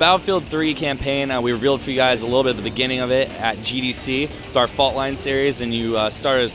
Battlefield 3 campaign, we revealed for you guys a little bit at the beginning of it at GDC with our Fault Line series, and you start as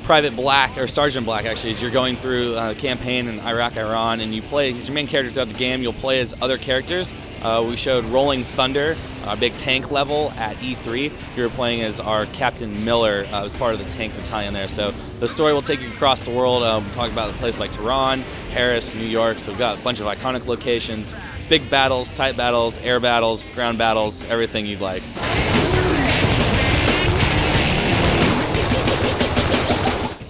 Private Black, or Sergeant Black actually, as you're going through a campaign in Iraq, Iran, and you play as your main character throughout the game. You'll play as other characters. We showed Rolling Thunder, a big tank level at E3. You were playing as our Captain Miller, as part of the tank battalion there. So the story will take you across the world. We'll talk about places like Tehran, Paris, New York. So we've got a bunch of iconic locations, big battles, tight battles, air battles, ground battles, everything you'd like.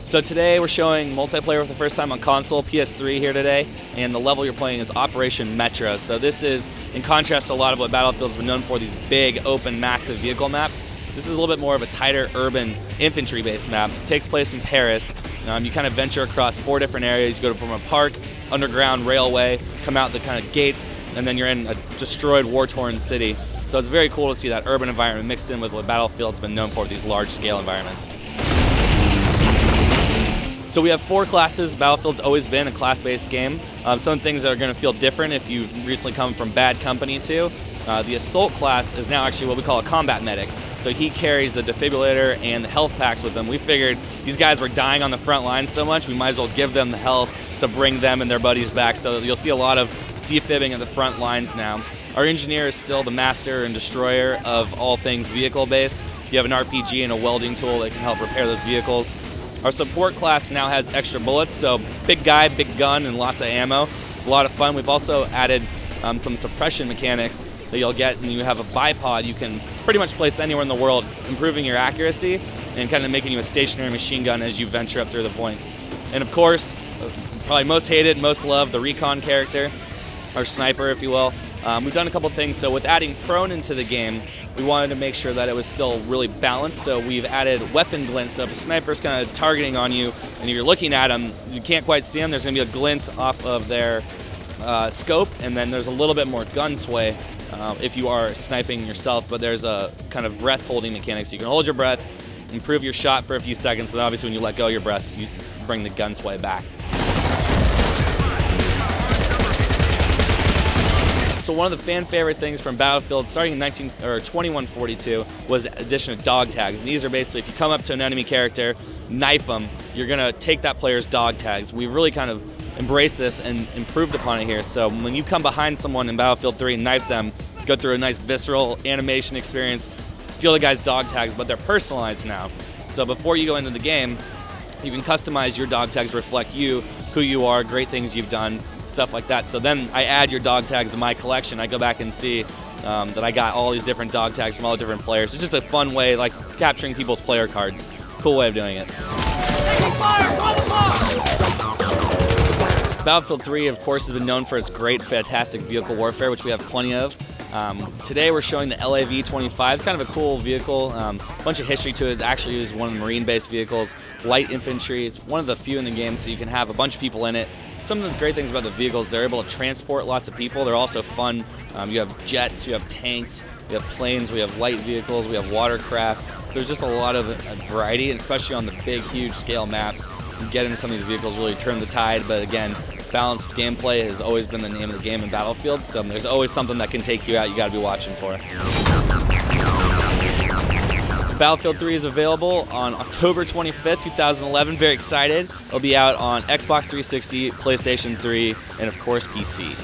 So today we're showing multiplayer for the first time on console, PS3 here today, and the level you're playing is Operation Metro. So this is, in contrast to a lot of what Battlefield's been known for, these big, open, massive vehicle maps. This is a little bit more of a tighter, urban, infantry-based map. It takes place in Paris. You kind of venture across 4 different areas. You go from a park, underground, railway, come out the kind of gates, and then you're in a destroyed, war-torn city. So it's very cool to see that urban environment mixed in with what Battlefield's been known for, these large-scale environments. So we have 4 classes. Battlefield's always been a class-based game. Some things that are going to feel different if you've recently come from Bad Company too. The Assault class is now actually what we call a combat medic. So he carries the defibrillator and the health packs with him. We figured these guys were dying on the front lines so much, we might as well give them the health to bring them and their buddies back. So you'll see a lot of defibbing at the front lines now. Our engineer is still the master and destroyer of all things vehicle-based. You have an RPG and a welding tool that can help repair those vehicles. Our support class now has extra bullets, so big guy, big gun, and lots of ammo. A lot of fun. We've also added some suppression mechanics that you'll get, and you have a bipod you can pretty much place anywhere in the world, improving your accuracy and kind of making you a stationary machine gun as you venture up through the points. And of course, probably most hated, most loved, the recon character, our sniper, if you will. We've done a couple things. So with adding prone into the game, we wanted to make sure that it was still really balanced. So we've added weapon glints. So if a sniper's kind of targeting on you and you're looking at them, you can't quite see them. There's going to be a glint off of their scope, and then there's a little bit more gun sway if you are sniping yourself. But there's a kind of breath holding mechanic. So you can hold your breath, improve your shot for a few seconds, but obviously when you let go of your breath, you bring the gun sway back. So one of the fan favorite things from Battlefield starting in 2142 was the addition of dog tags. And these are basically, if you come up to an enemy character, knife them, you're going to take that player's dog tags. We've really kind of embraced this and improved upon it here. So when you come behind someone in Battlefield 3 and knife them, go through a nice visceral animation experience, steal the guy's dog tags, but they're personalized now. So before you go into the game, you can customize your dog tags to reflect you, who you are, great things you've done, stuff like that. So then I add your dog tags to my collection. I go back and see that I got all these different dog tags from all the different players. It's just a fun way, like capturing people's player cards. Cool way of doing it. Battlefield 3, of course, has been known for its great, fantastic vehicle warfare, which we have plenty of. Today we're showing the LAV-25. It's kind of a cool vehicle, bunch of history to it. It actually is one of the Marine-based vehicles, light infantry. It's one of the few in the game, so you can have a bunch of people in it. Some of the great things about the vehicles, they're able to transport lots of people. They're also fun. You have jets, you have tanks, you have planes, we have light vehicles, we have watercraft. There's just a lot of variety, especially on the big, huge scale maps. You get into some of these vehicles, really turn the tide, but again, balanced gameplay has always been the name of the game in Battlefield, so there's always something that can take you out you gotta be watching for. Battlefield 3 is available on October 25th, 2011. Very excited. It'll be out on Xbox 360, PlayStation 3, and of course PC.